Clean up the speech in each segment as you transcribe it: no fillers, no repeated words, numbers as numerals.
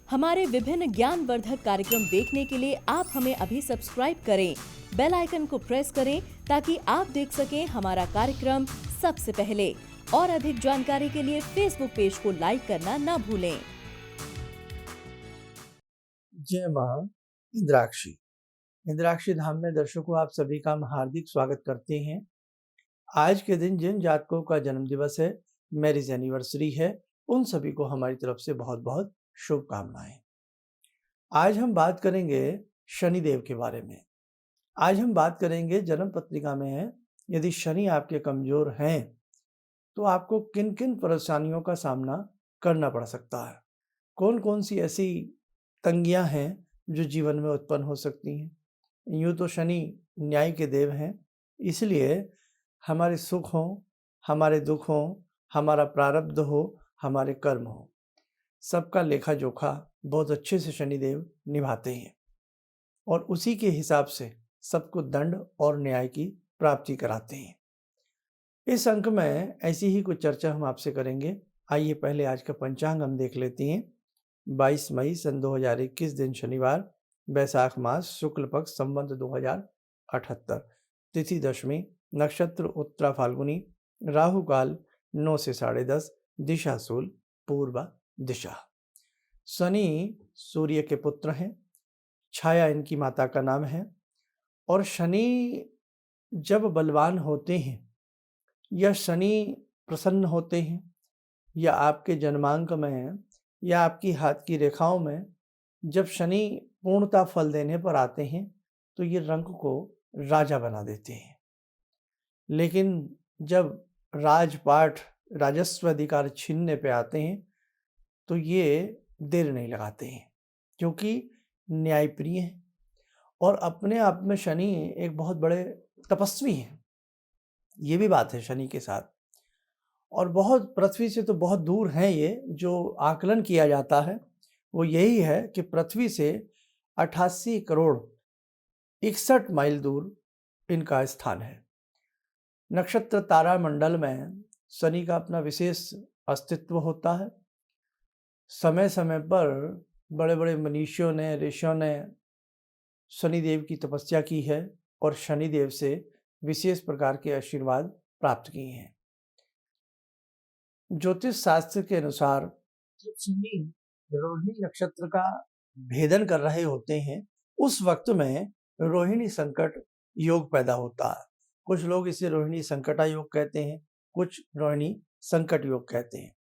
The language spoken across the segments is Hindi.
हमारे विभिन्न ज्ञानवर्धक कार्यक्रम देखने के लिए आप हमें अभी सब्सक्राइब करें, बेल आइकन को प्रेस करें ताकि आप देख सकें हमारा कार्यक्रम सबसे पहले। और अधिक जानकारी के लिए फेसबुक पेज को लाइक करना न भूलें। जय मां इंद्राक्षी। इंद्राक्षी धाम में दर्शकों आप सभी का हम हार्दिक स्वागत करते हैं। आज के दिन जिन जातकों का जन्म दिवस है, मैरिज एनिवर्सरी है, उन सभी को हमारी तरफ से बहुत बहुत शुभकामनाएं। आज हम बात करेंगे शनिदेव के बारे में। आज हम बात करेंगे जन्म पत्रिका में यदि शनि आपके कमजोर हैं तो आपको किन किन परेशानियों का सामना करना पड़ सकता है, कौन कौन सी ऐसी तंगियां हैं जो जीवन में उत्पन्न हो सकती हैं। यूँ तो शनि न्याय के देव हैं, इसलिए हमारे सुख हों, हमारे दुख हों, हमारा प्रारब्ध हो, हमारे कर्म हो, सबका लेखा जोखा बहुत अच्छे से शनिदेव निभाते हैं और उसी के हिसाब से सबको दंड और न्याय की प्राप्ति कराते हैं। इस अंक में ऐसी ही कुछ चर्चा हम आपसे करेंगे। आइए पहले आज का पंचांग हम देख लेते हैं। 22 मई सन 2021 दिन शनिवार, बैसाख मास, शुक्ल पक्ष, संवत 2078, तिथि दशमी, नक्षत्र उत्तरा फाल्गुनी, राहु काल 9 से 10:30, दिशा शूल, पूर्व दिशा। शनि सूर्य के पुत्र हैं, छाया इनकी माता का नाम है। और शनि जब बलवान होते हैं या शनि प्रसन्न होते हैं या आपके जन्मांक में या आपकी हाथ की रेखाओं में जब शनि पूर्णता फल देने पर आते हैं तो ये रंग को राजा बना देते हैं। लेकिन जब राजपाट राजस्व अधिकार छीनने पे आते हैं तो ये देर नहीं लगाते हैं, क्योंकि न्यायप्रिय हैं और अपने आप में शनि एक बहुत बड़े तपस्वी हैं। ये भी बात है शनि के साथ। और बहुत पृथ्वी से तो बहुत दूर हैं ये। जो आकलन किया जाता है वो यही है कि पृथ्वी से 88 करोड़ 61 माइल दूर इनका स्थान है। नक्षत्र तारा मंडल में शनि का अपना विशेष अस्तित्व होता है। समय समय पर बड़े बड़े मनीषियों ने, ऋषियों ने शनिदेव की तपस्या की है और शनिदेव से विशेष प्रकार के आशीर्वाद प्राप्त किए हैं। ज्योतिष शास्त्र के अनुसार जब शनि रोहिणी नक्षत्र का भेदन कर रहे होते हैं उस वक्त में रोहिणी संकट योग पैदा होता है। कुछ लोग इसे रोहिणी संकटा योग कहते हैं, कुछ रोहिणी संकट योग कहते हैं।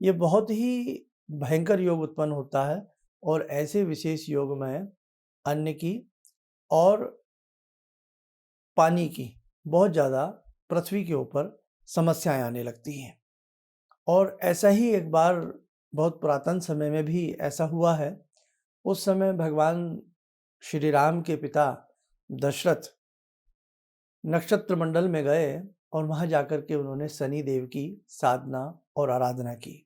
ये बहुत ही भयंकर योग उत्पन्न होता है और ऐसे विशेष योग में अन्न की और पानी की बहुत ज़्यादा पृथ्वी के ऊपर समस्याएं आने लगती हैं। और ऐसा ही एक बार बहुत पुरातन समय में भी ऐसा हुआ है। उस समय भगवान श्री राम के पिता दशरथ नक्षत्र मंडल में गए और वहां जाकर के उन्होंने शनि देव की साधना और आराधना की।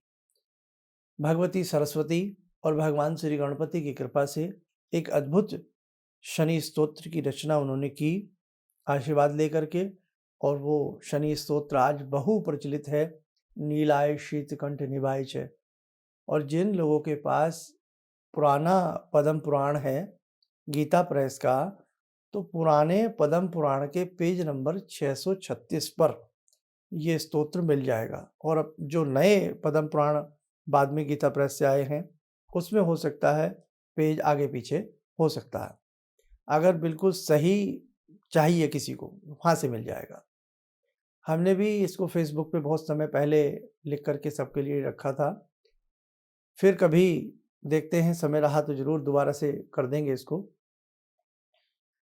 भगवती सरस्वती और भगवान श्री गणपति की कृपा से एक अद्भुत शनि स्तोत्र की रचना उन्होंने की आशीर्वाद लेकर के। और वो शनि स्तोत्र आज बहु प्रचलित है। नीलाय शीतकंठ निभाय च। और जिन लोगों के पास पुराना पद्म पुराण है गीता प्रेस का, तो पुराने पद्म पुराण के पेज नंबर 636 पर ये स्तोत्र मिल जाएगा। और अब जो नए पद्म पुराण बाद में गीता प्रेस से आए हैं उसमें हो सकता है पेज आगे पीछे हो सकता है। अगर बिल्कुल सही चाहिए किसी को, वहाँ से मिल जाएगा। हमने भी इसको फेसबुक पे बहुत समय पहले लिख करके सबके लिए रखा था। फिर कभी देखते हैं, समय रहा तो जरूर दोबारा से कर देंगे इसको।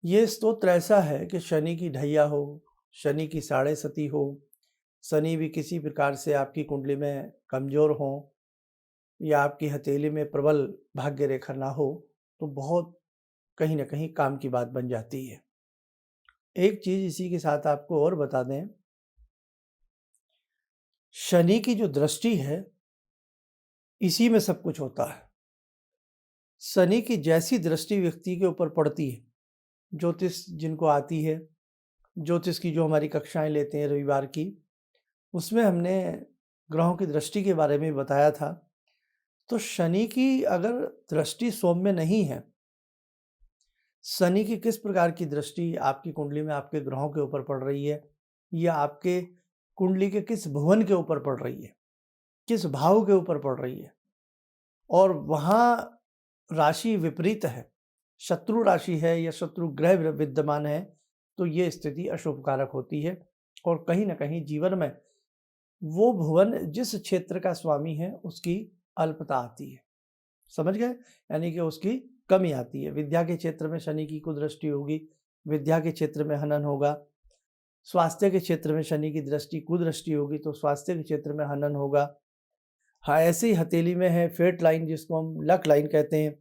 ये स्तोत्र ऐसा है कि शनि की ढैया हो, शनि की साढ़े सती हो, शनि भी किसी प्रकार से आपकी कुंडली में कमजोर हो या आपकी हथेली में प्रबल भाग्य रेखा ना हो, तो बहुत कहीं ना कहीं काम की बात बन जाती है। एक चीज इसी के साथ आपको और बता दें, शनि की जो दृष्टि है इसी में सब कुछ होता है। शनि की जैसी दृष्टि व्यक्ति के ऊपर पड़ती है, ज्योतिष जिनको आती है ज्योतिष की जो हमारी कक्षाएं लेते हैं रविवार की, उसमें हमने ग्रहों की दृष्टि के बारे में बताया था। तो शनि की अगर दृष्टि सौम्य नहीं है, शनि की किस प्रकार की दृष्टि आपकी कुंडली में आपके ग्रहों के ऊपर पड़ रही है, या आपके कुंडली के किस भुवन के ऊपर पड़ रही है, किस भाव के ऊपर पड़ रही है, और वहाँ राशि विपरीत है, शत्रु राशि है या शत्रु ग्रह विद्यमान है, तो ये स्थिति अशुभकारक होती है। और कहीं ना कहीं जीवन में वो भुवन जिस क्षेत्र का स्वामी है उसकी अल्पता आती है, समझ गए, यानी कि उसकी कमी आती है। विद्या के क्षेत्र में शनि की कुदृष्टि होगी, विद्या के क्षेत्र में हनन होगा। स्वास्थ्य के क्षेत्र में शनि की दृष्टि कुदृष्टि होगी तो स्वास्थ्य के क्षेत्र में हनन होगा। हाँ, ऐसे ही हथेली में है फेट लाइन, जिसको हम लक लाइन कहते हैं,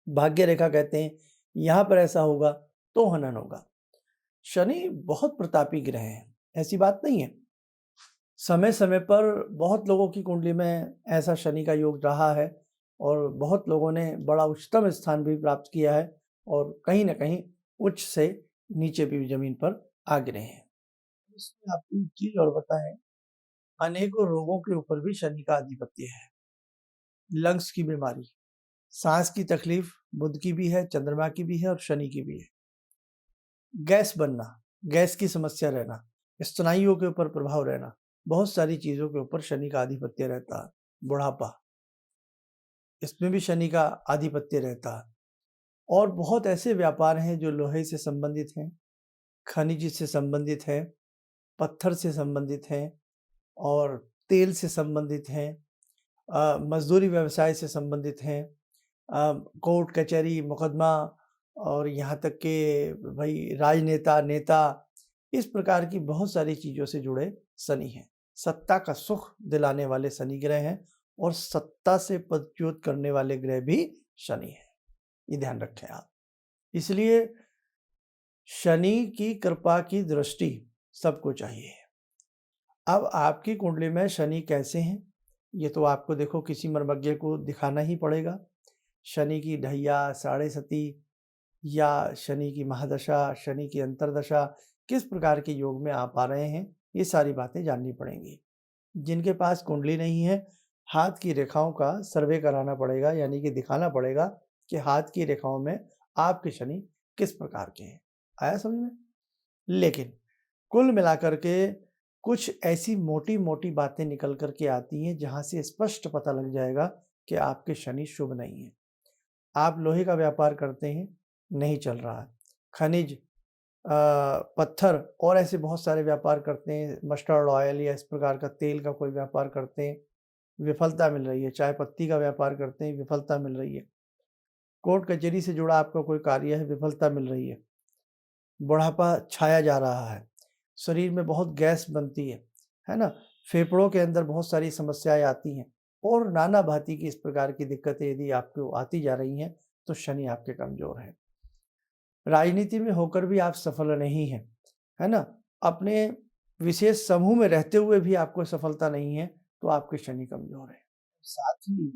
भाग्य रेखा कहते हैं, यहाँ पर ऐसा होगा तो हनन होगा। शनि बहुत प्रतापी ग्रह है, ऐसी बात नहीं है। समय समय पर बहुत लोगों की कुंडली में ऐसा शनि का योग रहा है और बहुत लोगों ने बड़ा उच्चतम स्थान भी प्राप्त किया है, और कहीं ना कहीं उच्च से नीचे भी जमीन पर आ गिरे हैं। इसमें आपको एक चीज और बताएं, अनेकों रोगों के ऊपर भी शनि का आधिपत्य है। लंग्स की बीमारी, सांस की तकलीफ बुध की भी है, चंद्रमा की भी है और शनि की भी है। गैस बनना, गैस की समस्या रहना, स्नायुओं के ऊपर प्रभाव रहना, बहुत सारी चीजों के ऊपर शनि का आधिपत्य रहता है। बुढ़ापा, इसमें भी शनि का आधिपत्य रहता है। और बहुत ऐसे व्यापार हैं जो लोहे से संबंधित हैं, खनिज से संबंधित हैं, पत्थर से संबंधित हैं और तेल से संबंधित हैं, मजदूरी व्यवसाय से संबंधित हैं, कोर्ट कचहरी मुकदमा, और यहाँ तक कि भाई राजनेता नेता, इस प्रकार की बहुत सारी चीज़ों से जुड़े शनि हैं। सत्ता का सुख दिलाने वाले शनि ग्रह हैं और सत्ता से पदच्युत करने वाले ग्रह भी शनि हैं, ये ध्यान रखें आप। इसलिए शनि की कृपा की दृष्टि सबको चाहिए। अब आपकी कुंडली में शनि कैसे हैं, ये तो आपको देखो किसी मर्मज्ञ को दिखाना ही पड़ेगा। शनि की ढैया, साढ़े सती, या शनि की महादशा, शनि की अंतरदशा, किस प्रकार के योग में आप आ रहे हैं, ये सारी बातें जाननी पड़ेंगी। जिनके पास कुंडली नहीं है, हाथ की रेखाओं का सर्वे कराना पड़ेगा, यानी कि दिखाना पड़ेगा कि हाथ की रेखाओं में आपके शनि किस प्रकार के हैं। आया समझ में? लेकिन कुल मिलाकर के कुछ ऐसी मोटी मोटी बातें निकल कर के आती हैं जहां से स्पष्ट पता लग जाएगा कि आपके शनि शुभ नहीं है। आप लोहे का व्यापार करते हैं, नहीं चल रहा है। खनिज, पत्थर और ऐसे बहुत सारे व्यापार करते हैं, मस्टर्ड ऑयल या इस प्रकार का तेल का कोई व्यापार करते हैं, विफलता मिल रही है। चाय पत्ती का व्यापार करते हैं, विफलता मिल रही है। कोर्ट कचहरी से जुड़ा आपका कोई कार्य है, विफलता मिल रही है। बुढ़ापा छाया जा रहा है, शरीर में बहुत गैस बनती है ना, फेफड़ों के अंदर बहुत सारी समस्याएं आती हैं, और नाना भांति की इस प्रकार की दिक्कतें यदि आपको आती जा रही हैं तो शनि आपके कमजोर है। राजनीति में होकर भी आप सफल नहीं हैं, है ना, अपने विशेष समूह में रहते हुए भी आपको सफलता नहीं है, तो आपके शनि कमजोर है। साथ ही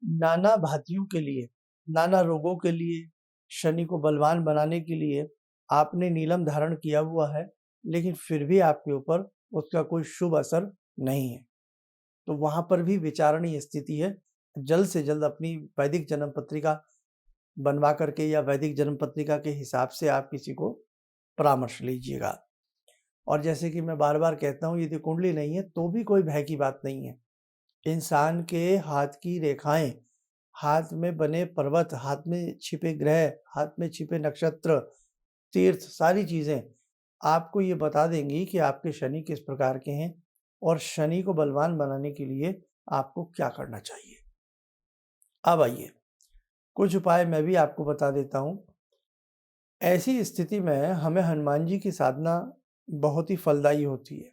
नाना भांतियों के लिए, नाना रोगों के लिए, शनि को बलवान बनाने के लिए आपने नीलम धारण किया हुआ है, लेकिन फिर भी आपके ऊपर उसका कोई शुभ असर नहीं है, तो वहां पर भी विचारणीय स्थिति है। जल्द से जल्द अपनी वैदिक जन्म पत्रिका बनवा करके या वैदिक जन्म पत्रिका के हिसाब से आप किसी को परामर्श लीजिएगा। और जैसे कि मैं बार बार कहता हूँ, यदि कुंडली नहीं है तो भी कोई भय की बात नहीं है। इंसान के हाथ की रेखाएं, हाथ में बने पर्वत, हाथ में छिपे ग्रह, हाथ में छिपे नक्षत्र, तीर्थ, सारी चीजें आपको ये बता देंगी कि आपके शनि किस प्रकार के हैं और शनि को बलवान बनाने के लिए आपको क्या करना चाहिए। अब आइए, कुछ उपाय मैं भी आपको बता देता हूं। ऐसी स्थिति में हमें हनुमान जी की साधना बहुत ही फलदायी होती है।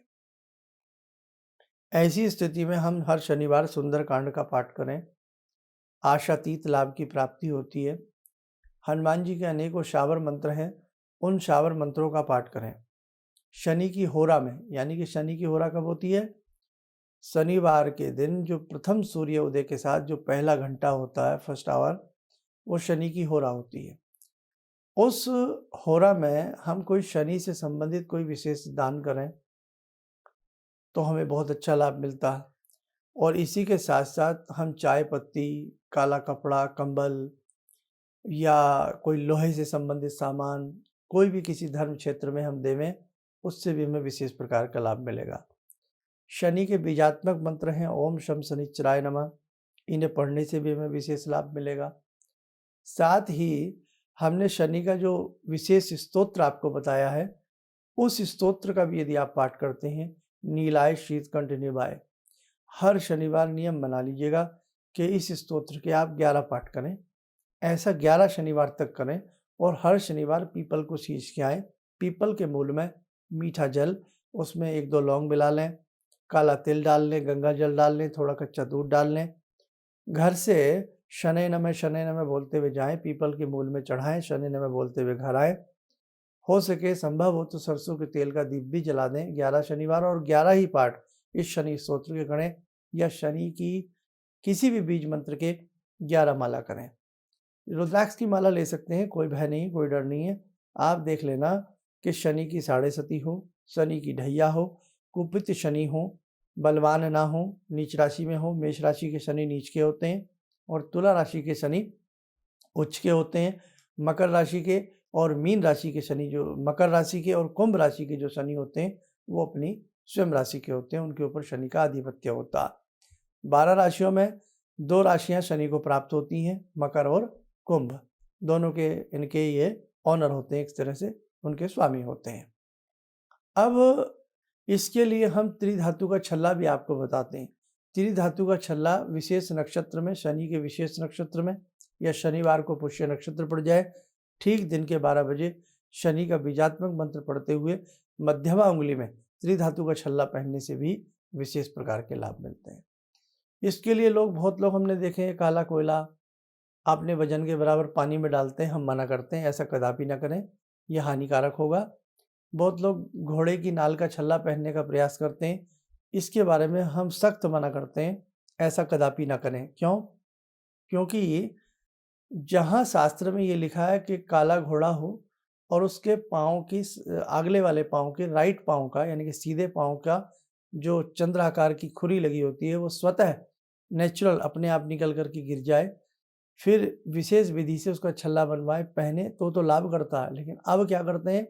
ऐसी स्थिति में हम हर शनिवार सुंदरकांड का पाठ करें, आशातीत लाभ की प्राप्ति होती है। हनुमान जी के अनेकों शावर मंत्र हैं, उन शावर मंत्रों का पाठ करें। शनि की होरा में, यानी कि शनि की होरा कब होती है? शनिवार के दिन जो प्रथम सूर्य उदय के साथ जो पहला घंटा होता है, फर्स्ट आवर, वो शनि की होरा होती है। उस होरा में हम कोई शनि से संबंधित कोई विशेष दान करें तो हमें बहुत अच्छा लाभ मिलता है। और इसी के साथ साथ हम चाय पत्ती, काला कपड़ा, कंबल या कोई लोहे से संबंधित सामान कोई भी किसी धर्म क्षेत्र में हम देवें, उससे भी हमें विशेष प्रकार का लाभ मिलेगा। शनि के बीजात्मक मंत्र हैं ओम शम शनिश्चराय नमः, इन्हें पढ़ने से भी हमें विशेष लाभ मिलेगा। साथ ही हमने शनि का जो विशेष स्तोत्र आपको बताया है, उस स्तोत्र का भी यदि आप पाठ करते हैं, नीलाय शीतकंठ निभाय, हर शनिवार नियम बना लीजिएगा कि इस स्तोत्र के आप 11 पाठ करें। ऐसा 11 शनिवार तक करें और हर शनिवार पीपल को सींच के आएँ। पीपल के मूल में मीठा जल, उसमें 1-2 लौंग मिला लें, काला तिल डाल लें, गंगा जल डाल लें, थोड़ा कच्चा दूध डाल लें। घर से शनय नमः बोलते हुए जाएँ, पीपल के मूल में चढ़ाएँ, शनय नमः बोलते हुए घर आएँ। हो सके संभव हो तो सरसों के तेल का दीप भी जला दें 11 शनिवार, और 11 ही पाठ इस शनि स्तोत्र के करें, या शनि की किसी भी बीज मंत्र के 11 माला करें। रुद्राक्ष की माला ले सकते हैं, कोई भय नहीं, कोई डर नहीं है। आप देख लेना कि शनि की साढ़े सती हो, शनि की ढैया हो, कुपित शनि हो, बलवान ना हो, नीच राशि में हो। मेष राशि के शनि नीच के होते हैं और तुला राशि के शनि उच्च के होते हैं। मकर राशि के और मीन राशि के शनि, जो मकर राशि के और कुंभ राशि के जो शनि होते हैं, वो अपनी स्वयं राशि के होते हैं, उनके ऊपर शनि का आधिपत्य होता है। 12 राशियों में 2 राशियां शनि को प्राप्त होती हैं, मकर और कुंभ। दोनों के इनके ये ऑनर होते हैं, एक तरह से उनके स्वामी होते हैं। अब इसके लिए हम त्रिधातु का छल्ला भी आपको बताते हैं। त्रिधातु का छल्ला विशेष नक्षत्र में, शनि के विशेष नक्षत्र में, या शनिवार को पुष्य नक्षत्र पड़ जाए, ठीक दिन के 12 बजे शनि का बीजात्मक मंत्र पढ़ते हुए मध्यमा उंगली में त्रिधातु का छल्ला पहनने से भी विशेष प्रकार के लाभ मिलते हैं। इसके लिए बहुत लोग हमने देखे हैं, काला कोयला अपने वजन के बराबर पानी में डालते हैं। हम मना करते हैं, ऐसा कदापि ना करें, यह हानिकारक होगा। बहुत लोग घोड़े की नाल का छल्ला पहनने का प्रयास करते हैं, इसके बारे में हम सख्त मना करते हैं, ऐसा कदापि ना करें। क्यों? क्योंकि जहाँ शास्त्र में ये लिखा है कि काला घोड़ा हो और उसके पाँव की अगले वाले पाँव के, राइट पाँव का, यानी कि सीधे पाँव का जो चंद्राकार की खुरी लगी होती है, वो स्वतः नेचुरल अपने आप निकल कर के गिर जाए, फिर विशेष विधि से उसका छल्ला बनवाए, पहने तो लाभ करता है। लेकिन अब क्या करते हैं,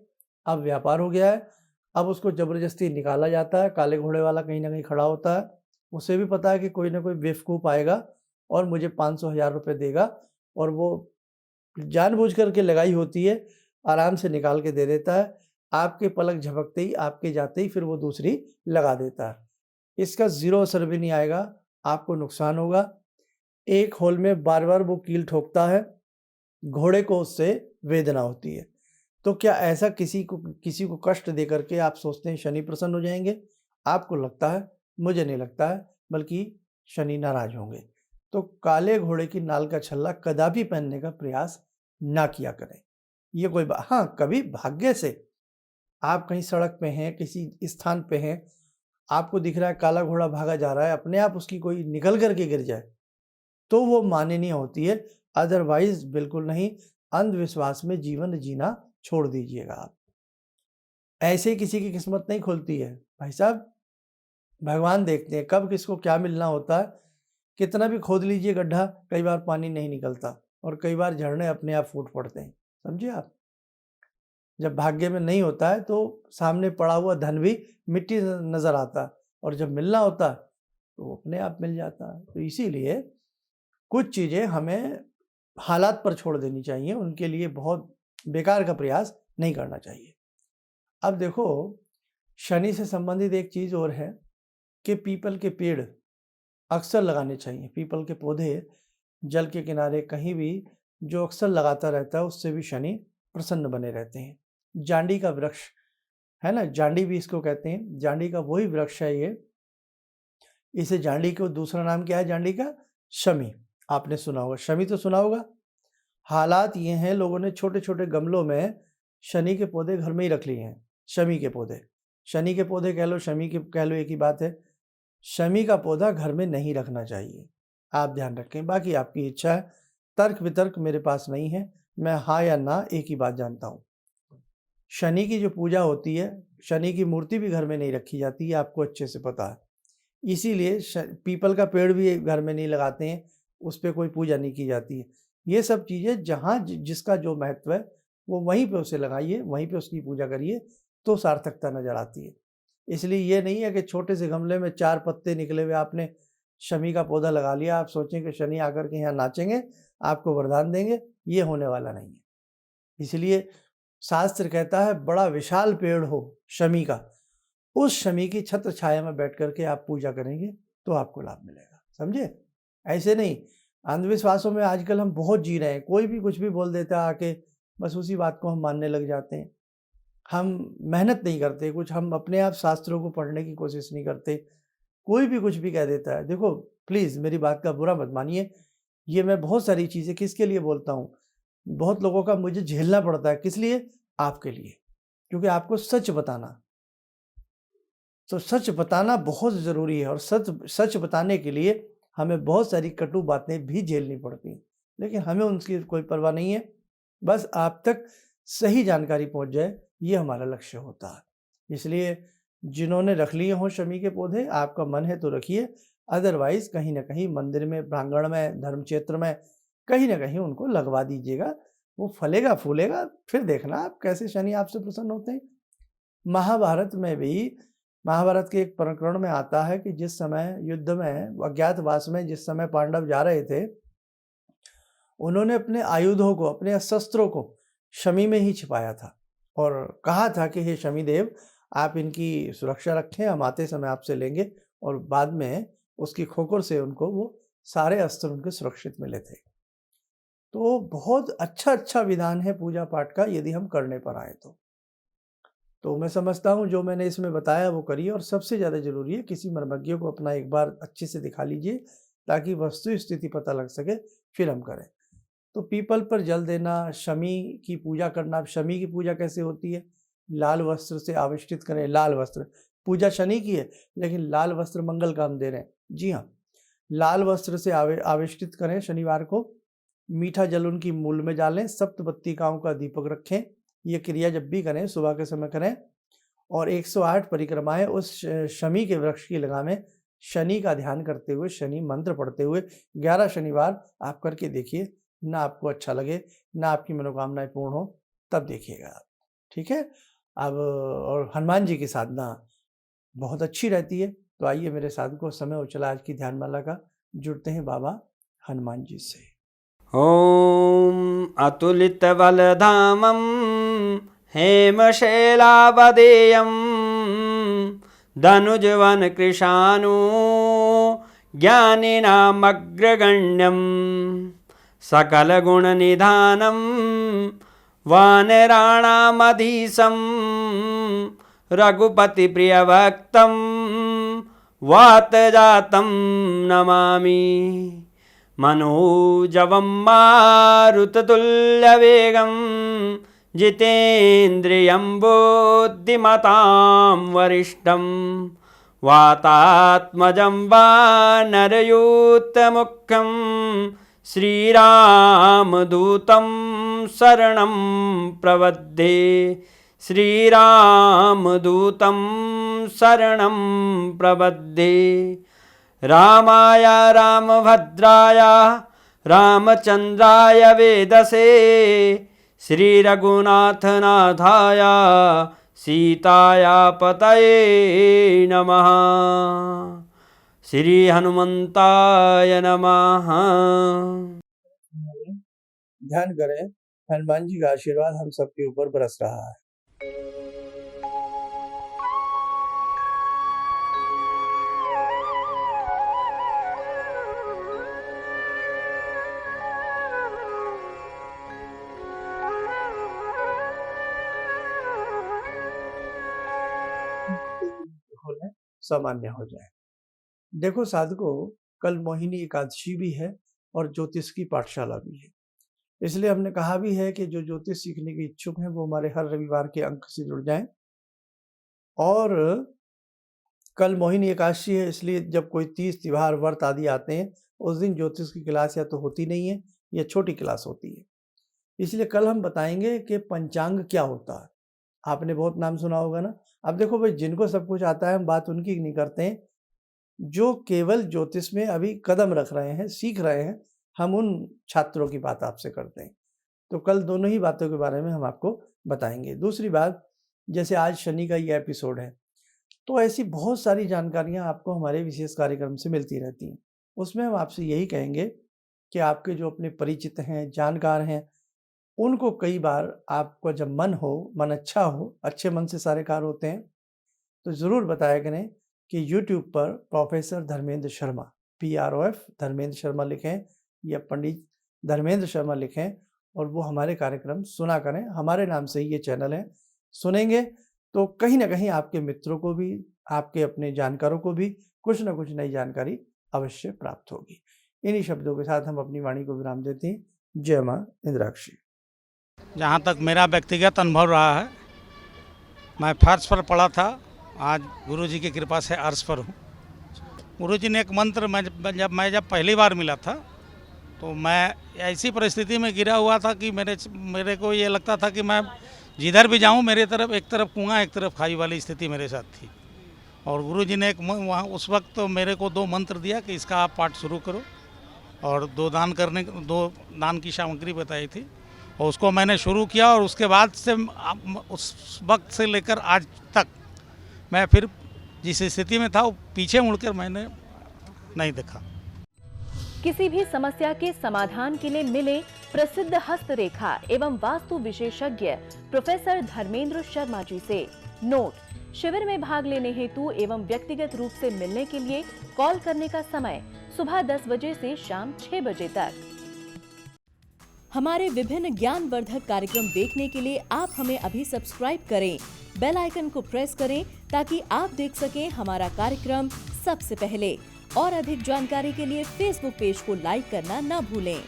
अब व्यापार हो गया है, अब उसको ज़बरदस्ती निकाला जाता है। काले घोड़े वाला कहीं ना कहीं खड़ा होता है, उसे भी पता है कि कोई ना कोई बेवकूफ़ आएगा और मुझे 500,000 रुपये देगा, और वो जानबूझ करके लगाई होती है, आराम से निकाल के दे देता है। आपके पलक झपकते ही, आपके जाते ही फिर वो दूसरी लगा देता है। इसका ज़ीरो असर भी नहीं आएगा, आपको नुकसान होगा। एक होल में बार बार वो कील ठोकता है, घोड़े को उससे वेदना होती है। तो क्या ऐसा किसी को कष्ट दे करके आप सोचते हैं शनि प्रसन्न हो जाएंगे? आपको लगता है, मुझे नहीं लगता है, बल्कि शनि नाराज होंगे। तो काले घोड़े की नाल का छल्ला कदापि पहनने का प्रयास ना किया करें। ये कोई बात, हाँ, कभी भाग्य से आप कहीं सड़क पे हैं, किसी स्थान पे हैं, आपको दिख रहा है काला घोड़ा भागा जा रहा है, अपने आप उसकी कोई निकल करके गिर जाए, तो वो माननीय होती है, अदरवाइज बिल्कुल नहीं। अंधविश्वास में जीवन जीना छोड़ दीजिएगा आप। ऐसे ही किसी की किस्मत नहीं खुलती है भाई साहब, भगवान देखते हैं कब किसको क्या मिलना होता है। कितना भी खोद लीजिए गड्ढा, कई बार पानी नहीं निकलता, और कई बार झरने अपने आप फूट पड़ते हैं। समझिए आप, जब भाग्य में नहीं होता है तो सामने पड़ा हुआ धन भी मिट्टी नजर आता है, और जब मिलना होता है तो वो अपने आप मिल जाता है। तो इसीलिए कुछ चीज़ें हमें हालात पर छोड़ देनी चाहिए, उनके लिए बहुत बेकार का प्रयास नहीं करना चाहिए। अब देखो, शनि से संबंधित एक चीज़ और है कि पीपल के पेड़ अक्सर लगाने चाहिए। पीपल के पौधे जल के किनारे कहीं भी जो अक्सर लगाता रहता है, उससे भी शनि प्रसन्न बने रहते हैं। जांडी का वृक्ष है ना, जांडी भी इसको कहते हैं, जांडी का वही वृक्ष है ये। इसे जांडी को दूसरा नाम क्या है जांडी का? शमी। आपने सुना होगा, शमी तो सुना होगा। हालात ये हैं, लोगों ने छोटे छोटे गमलों में शनि के पौधे घर में ही रख लिए हैं। शमी के पौधे, शनि के पौधे कह लो, शमी के कह लो, एक ही बात है। शमी का पौधा घर में नहीं रखना चाहिए, आप ध्यान रखें। बाकी आपकी इच्छा है, तर्क वितर्क मेरे पास नहीं है, मैं हाँ या ना एक ही बात जानता हूँ। शनि की जो पूजा होती है, शनि की मूर्ति भी घर में नहीं रखी जाती है, आपको अच्छे से पता है। इसीलिए पीपल का पेड़ भी घर में नहीं लगाते हैं, उस पे कोई पूजा नहीं की जाती है। ये सब चीज़ें जहाँ जिसका जो महत्व है वो वहीं पे उसे लगाइए, वहीं पे उसकी पूजा करिए, तो सार्थकता नज़र आती है। इसलिए ये नहीं है कि छोटे से गमले में 4 पत्ते निकले हुए आपने शमी का पौधा लगा लिया, आप सोचें कि शनि आकर के यहाँ नाचेंगे, आपको वरदान देंगे, ये होने वाला नहीं है। इसलिए शास्त्र कहता है बड़ा विशाल पेड़ हो शमी का, उस शमी की छत्र छाया में बैठ करके आप पूजा करेंगे तो आपको लाभ मिलेगा, समझे? ऐसे नहीं, अंधविश्वासों में आजकल हम बहुत जी रहे हैं, कोई भी कुछ भी बोल देता है आके, बस उसी बात को हम मानने लग जाते हैं। हम मेहनत नहीं करते कुछ, हम अपने आप शास्त्रों को पढ़ने की कोशिश नहीं करते, कोई भी कुछ भी कह देता है। देखो प्लीज़ मेरी बात का बुरा मत मानिए, ये मैं बहुत सारी चीज़ें किसके लिए बोलता हूँ, बहुत लोगों का मुझे झेलना पड़ता है, किस लिए? आपके लिए, क्योंकि आपको सच बताना, तो सच बताना बहुत ज़रूरी है और सच बताने के लिए हमें बहुत सारी कटु बातें भी झेलनी पड़ती हैं, लेकिन हमें उनकी कोई परवाह नहीं है, बस आप तक सही जानकारी पहुंच जाए, ये हमारा लक्ष्य होता है। इसलिए जिन्होंने रख लिए हों शमी के पौधे, आपका मन है तो रखिए, अदरवाइज़ कहीं न कहीं मंदिर में, प्रांगण में, धर्म क्षेत्र में कहीं न कहीं उनको लगवा दीजिएगा, वो फलेगा फूलेगा, फिर देखना आप कैसे शनि आपसे प्रसन्न होते हैं। महाभारत में भी, महाभारत के एक प्रकरण में आता है कि जिस समय युद्ध में, अज्ञातवास में जिस समय पांडव जा रहे थे, उन्होंने अपने आयुधों को, अपने शस्त्रों को शमी में ही छिपाया था और कहा था कि हे शमिदेव, आप इनकी सुरक्षा रखें, हम आते समय आपसे लेंगे, और बाद में उसकी खोखर से उनको वो सारे अस्त्र उनके सुरक्षित मिले थे। तो बहुत अच्छा विधान है पूजा पाठ का, यदि हम करने पर आए तो मैं समझता हूँ जो मैंने इसमें बताया वो करिए, और सबसे ज़्यादा ज़रूरी है किसी मर्मज्ञ को अपना एक बार अच्छे से दिखा लीजिए ताकि वस्तु स्थिति पता लग सके, फिर हम करें। तो पीपल पर जल देना, शमी की पूजा करना। अब शमी की पूजा कैसे होती है? लाल वस्त्र से आविष्टित करें, लाल वस्त्र, पूजा शनि की है लेकिन लाल वस्त्र मंगल काम दे रहे हैं। जी हाँ, लाल वस्त्र से आविष्टित करें शनिवार को, मीठा जल उनकी मूल में डालें, सप्तपत्तिकाओं का दीपक रखें। ये क्रिया जब भी करें सुबह के समय करें, और 108 परिक्रमाएं उस शमी के वृक्ष की लगावें, शनि का ध्यान करते हुए, शनि मंत्र पढ़ते हुए 11 शनिवार आप करके देखिए, ना आपको अच्छा लगे, ना आपकी मनोकामनाएं पूर्ण हो, तब देखिएगा आप, ठीक है? अब और हनुमान जी की साधना बहुत अच्छी रहती है, तो आइए मेरे साधकों, समय हो चला आज की ध्यानमाला का, जुड़ते हैं बाबा हनुमान जी से। ॐ अतुलितबलधामं हेमशैलावदेयं धनुजवनकृशानु ज्ञानिनामग्रगण्यं सकलगुणनिधानं वानराणामधीशं रघुपतिप्रियभक्तं वातजातं नमामि। मनोजवं मारुततुल्यवेगं जितेन्द्रियं बुद्धिमतां वरिष्ठं वातात्मजं वानरयूथमुख्यं श्रीरामदूतं शरणं प्रपद्ये। श्रीरामदूतं शरणं प्रपद्ये। रामाय रामभद्राय रामचन्द्राय वेदसे श्रीरघुनाथनाथाय सीताया पतये नमः। श्री हनुमंताय नमः। ध्यान करें, हनुमान जी का आशीर्वाद हम सबके ऊपर बरस रहा है। सामान्य हो जाए। देखो साधकों, कल मोहिनी एकादशी भी है और ज्योतिष की पाठशाला भी है, इसलिए हमने कहा भी है कि जो ज्योतिष सीखने के इच्छुक हैं वो हमारे हर रविवार के अंक से जुड़ जाएं। और कल मोहिनी एकादशी है, इसलिए जब कोई तीज त्योहार व्रत आदि आते हैं उस दिन ज्योतिष की क्लास या तो होती नहीं है या छोटी क्लास होती है। इसलिए कल हम बताएंगे कि पंचांग क्या होता है। आपने बहुत नाम सुना होगा ना। अब देखो भाई, जिनको सब कुछ आता है हम बात उनकी नहीं करते हैं, जो केवल ज्योतिष में अभी कदम रख रहे हैं, सीख रहे हैं, हम उन छात्रों की बात आपसे करते हैं। तो कल दोनों ही बातों के बारे में हम आपको बताएंगे। दूसरी बात, जैसे आज शनि का ये एपिसोड है, तो ऐसी बहुत सारी जानकारियां आपको हमारे विशेष कार्यक्रम से मिलती रहती हैं। उसमें हम आपसे यही कहेंगे कि आपके जो अपने परिचित हैं, जानकार हैं, उनको कई बार आपको जब मन हो, मन अच्छा हो, अच्छे मन से सारे कार्य होते हैं, तो ज़रूर बताया करें कि यूट्यूब पर प्रोफेसर धर्मेंद्र शर्मा, PROF धर्मेंद्र शर्मा लिखें या पंडित धर्मेंद्र शर्मा लिखें और वो हमारे कार्यक्रम सुना करें। हमारे नाम से ही ये चैनल है। सुनेंगे तो कहीं ना कहीं आपके मित्रों को भी, आपके अपने जानकारों को भी कुछ ना कुछ नई जानकारी अवश्य प्राप्त होगी। इन्हीं शब्दों के साथ हम अपनी वाणी को विराम देते हैं। जय मां इंद्राक्षी। जहाँ तक मेरा व्यक्तिगत अनुभव रहा है, मैं फर्श पर पढ़ा था, आज गुरुजी की कृपा से अर्श पर हूँ। गुरुजी ने एक मंत्र मैं जब पहली बार मिला था तो मैं ऐसी परिस्थिति में गिरा हुआ था कि मेरे को ये लगता था कि मैं जिधर भी जाऊँ मेरे तरफ एक तरफ कुआं एक तरफ खाई वाली स्थिति मेरे साथ थी। और गुरुजी ने वहाँ उस वक्त तो मेरे को 2 मंत्र दिया कि इसका आप पाठ शुरू करो, और 2 दान की सामग्री बताई थी और उसको मैंने शुरू किया। और उसके बाद से उस वक्त से लेकर आज तक मैं फिर जिस स्थिति में था वो पीछे मुड़कर मैंने नहीं देखा। किसी भी समस्या के समाधान के लिए मिले प्रसिद्ध हस्तरेखा एवं वास्तु विशेषज्ञ प्रोफेसर धर्मेंद्र शर्मा जी से। नोट: शिविर में भाग लेने हेतु एवं व्यक्तिगत रूप से मिलने के लिए कॉल करने का समय सुबह 10 बजे से शाम 6 बजे तक। हमारे विभिन्न ज्ञानवर्धक कार्यक्रम देखने के लिए आप हमें अभी सब्सक्राइब करें, बेल आइकन को प्रेस करें ताकि आप देख सकें हमारा कार्यक्रम सबसे पहले। और अधिक जानकारी के लिए फेसबुक पेज को लाइक करना न भूलें।